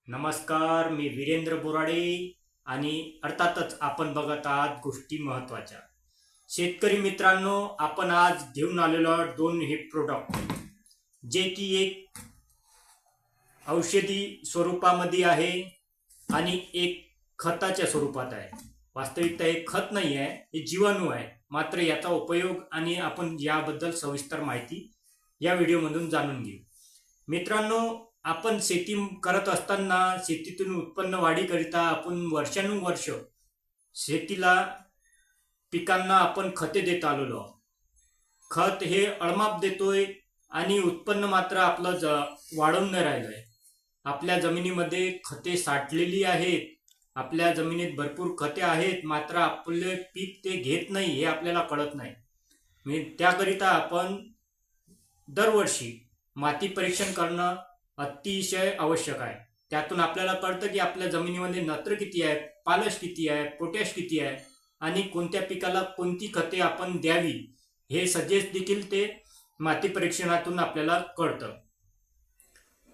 नमस्कार, मी वीरेंद्र बोराडे आणि अर्थातच आपण बघत आहात गोष्टी महत्त्वाच्या. शेतकरी मित्रांनो, आपण आज घेऊन आलेलो आहोत दोन हे प्रोडक्ट, जे की एक औषधी स्वरूपामध्ये आहे आणि एक खताच्या स्वरूपात आहे. वास्तविकता हे खत नाही आहे, हे जीवाणू आहे. मात्र याचा उपयोग आणि आपण याबद्दल सविस्तर माहिती या व्हिडिओमधून जाणून घेऊ. मित्रांनो, आपण शेती करत असताना शेतीतून उत्पन्न वाढीकरिता आपण वर्षानुवर्ष शेतीला पिकांना आपण खते देत आलेलो आहोत. खत हे अळमाप देतोय आणि उत्पन्न मात्र आपलं वाढवून नाही राहिलंय. आपल्या जमिनीमध्ये खते साठलेली आहेत, आपल्या जमिनीत भरपूर खते आहेत, मात्र आपले पीक ते घेत नाही हे आपल्याला कळत नाही. त्याकरिता आपण दरवर्षी माती परीक्षण करणं अतिशय आवश्यक आहे. त्यातून आपल्याला कळतं की आपल्या जमिनीमध्ये नत्र किती आहे, पालश किती आहे, पोटॅश किती आहे आणि कोणत्या पिकाला कोणती खते आपण द्यावी हे सजेस्ट देखील ते माती परीक्षणातून आपल्याला कळतं.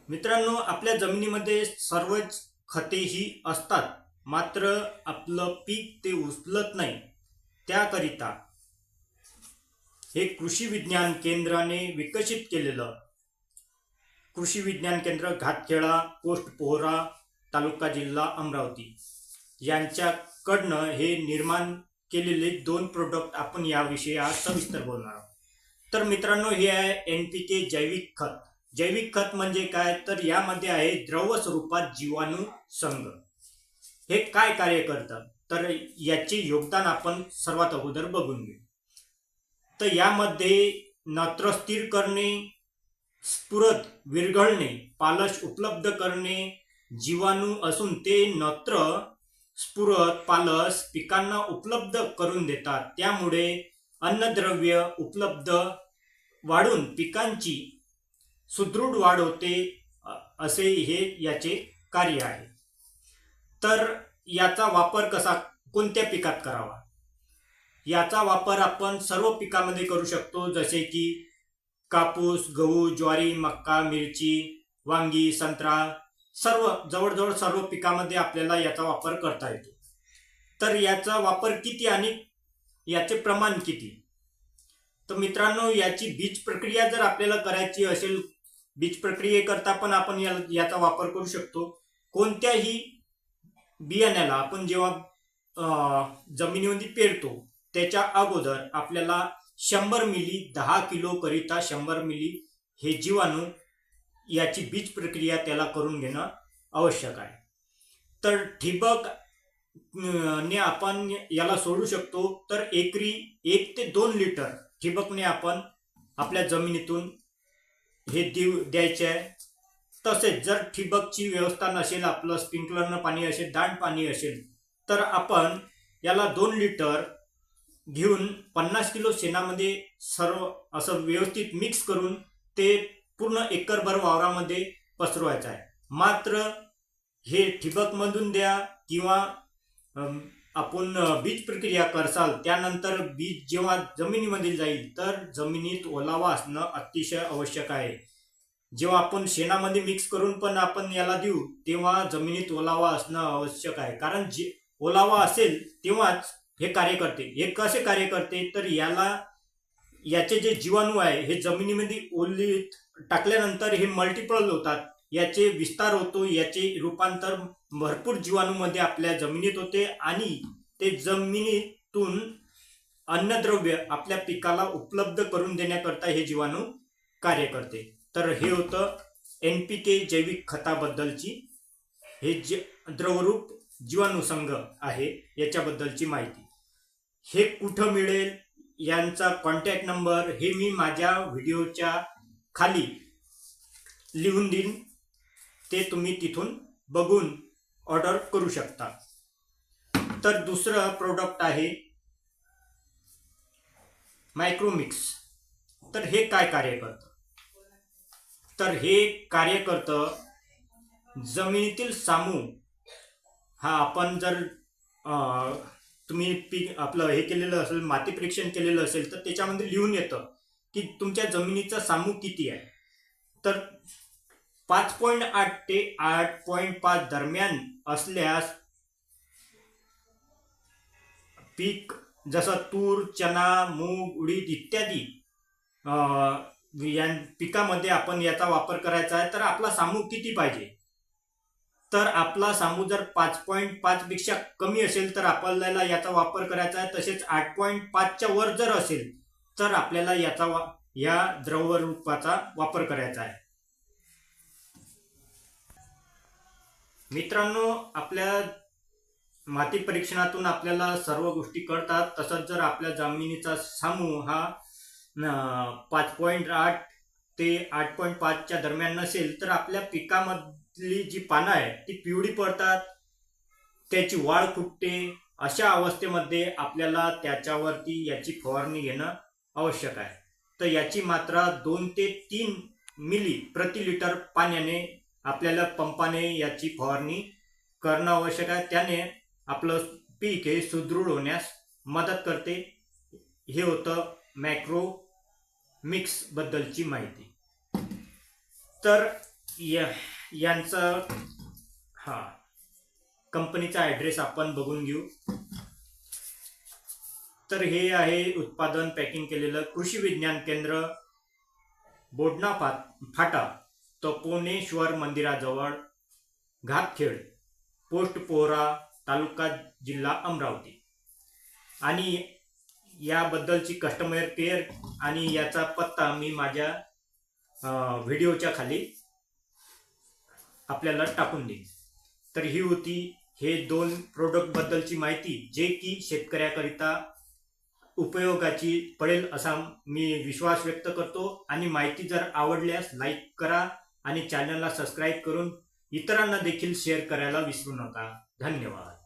मित्रांनो, आपल्या जमिनीमध्ये सर्वच खते ही असतात, मात्र आपलं पीक ते उचलत नाही. त्याकरिता हे कृषी विज्ञान केंद्राने विकसित केलेलं कृषी विज्ञान केंद्र घातखेडा, पोस्ट पोहरा, तालुका जिल्हा अमरावती यांच्याकडनं हे निर्माण केलेले दोन प्रोडक्ट आपण याविषयी आज सविस्तर बोलणार आहोत. तर मित्रांनो, हे आहे NPK जैविक खत. जैविक खत म्हणजे काय, तर यामध्ये आहे द्रव स्वरूपात जीवाणू संघ. हे काय कार्य करतं, तर याचे योगदान आपण सर्वात अगोदर बघून घेऊ. तर यामध्ये नत्र स्थिर करणे, स्फुरत विरघळणे, पालश उपलब्ध करणे. जीवाणू असून ते नत्र, स्फुरत, पालश पिकांना उपलब्ध करून देतात. त्यामुळे अन्नद्रव्य उपलब्ध वाढून पिकांची सुदृढ वाढ होते, असे हे याचे कार्य आहे. तर याचा वापर कोणत्या पिकात करावा? याचा वापर आपण सर्व पिकामध्ये करू शकतो, जसे की कापूस, गहू, ज्वारी, मक्का, मिरची, वांगी, संत्रा, जवळजवळ सर्व पिकामध्ये आपल्याला याचा वापर करता येतो. तर याचा वापर किती आणि याचे प्रमाण किती? तर मित्रांनो, याची बीज प्रक्रिया जर आपल्याला करायची असेल, बीज प्रक्रियेकरता पण आपण याचा वापर करू शकतो. कोणत्याही बियाण्याला आपण जेव्हा जमिनीमध्ये पेरतो त्याच्या अगोदर आपल्याला 100 मिली 10 किलो करिता 100 मिली हे जीवाणू याची बीज प्रक्रिया त्याला करून घेणं आवश्यक आहे. तर ठिबक ने आपण याला सोडू शकतो. तर एकरी 1 ते 2 लिटर ठिबकने आपण आपल्या जमिनीतून हे द्यायचे आहे. तसेच जर ठिबकची व्यवस्था नसेल, आपलं स्प्रिंकलरनं पाणी असेल, दांड पाणी असेल, तर आपण याला 2 लिटर घेऊन 50 किलो शेणामध्ये सर्व असं व्यवस्थित मिक्स करून ते पूर्ण एकरभर वावरामध्ये पसरवायचं आहे. मात्र हे ठिबकमधून द्या किंवा आपण बीज प्रक्रिया करसाल त्यानंतर बीज जेव्हा जमिनीमध्ये जाईल तर जमिनीत ओलावा असणं अतिशय आवश्यक आहे. जेव्हा आपण शेणामध्ये मिक्स करून पण आपण याला देऊ तेव्हा जमिनीत ओलावा असणं आवश्यक आहे. कारण जे ओलावा असेल तेव्हाच हे कार्य करते. हे कसे कार्य करते, तर याचे जे जीवाणू आहे हे जमिनीमध्ये ओलीत टाकल्यानंतर हे मल्टिपल होतात, याचे विस्तार होतो, याचे रूपांतर भरपूर जीवाणूमध्ये आपल्या जमिनीत होते आणि ते जमिनीतून अन्नद्रव्य आपल्या पिकाला उपलब्ध करून देण्याकरता हे जीवाणू कार्य करते. तर हे होतं NPK जैविक खताबद्दलची, हे द्रवरूप जीवाणू संघ आहे याच्याबद्दलची माहिती. हे कुठं मिळेल, यांचा कॉन्टॅक्ट नंबर हे मी माझ्या व्हिडिओच्या खाली लिहून देईन, ते तुम्ही तिथून बघून ऑर्डर करू शकता. तर दुसरं प्रोडक्ट आहे मायक्रोमिक्स. तर हे काय कार्य करतं, तर हे कार्य करतं जमिनीतील सामू हा आपण जर तुम्ही पीक आपलं हे केलेलं असेल, माती परीक्षण केलेलं असेल, तर त्याच्यामध्ये लिहून येतं की तुमच्या जमिनीचा सामू किती आहे. तर 5.8 ते 8.5 दरम्यान असल्यास पीक जसं तूर, चना, मूग, उडीद इत्यादी या पिकामध्ये आपण याचा वापर करायचा आहे. तर आपला सामू किती पाहिजे? तर आपला सामू जर 5.5 पेक्षा कमी असेल तर आपल्याला याचा वापर करायचा आहे. तसेच 8.5 च्या वर जर असेल तर आपल्याला या द्रव रूपाचा वापर करायचा आहे. मित्रांनो, आपल्या माती परीक्षणातून आपल्याला सर्व गोष्टी कळतात. तसंच जर आपल्या जमिनीचा सामू हा 5.8 ते 8.5 च्या दरम्यान नसेल तर आपल्या पिकामधली जी पानं आहे ती पिवळी पडतात, त्याची वाढ खुंटते. अशा अवस्थेमध्ये आपल्याला त्याच्यावरती याची फवारणी घेणं आवश्यक आहे. तर याची मात्रा 2 ते 3 मिली प्रति लिटर पाण्याने आपल्याला पंपाने याची फवारणी करणं आवश्यक आहे. त्याने आपलं पीक हे सुदृढ होण्यास मदत करते. हे होतं मॅक्रो मिक्स बद्दलची माहिती. तर यांचा कंपनीचा ॲड्रेस आपण बघून घेऊ. तर हे आहे उत्पादन पॅकिंग केलेलं. कृषी विज्ञान केंद्र, बोडणा फाटा, तपोनेश्वर मंदिराजवळ, घातखेड, पोस्ट पोहरा, तालुका, जिल्हा अमरावती. आणि याबद्दलची कस्टमर केअर आणि याचा पत्ता मी माझ्या व्हिडिओच्या खाली आपल्याला टाकून देईन. तर ही होती हे 2 प्रोडक्ट बद्दलची माहिती, जे की शेतकऱ्याकरिता उपयोगाची पडेल असा मी विश्वास व्यक्त करतो. आणि माहिती जर आवडल्यास लाईक करा आणि चॅनलला सबस्क्राईब करून इतरांना देखील शेअर करायला विसरू नका. धन्यवाद.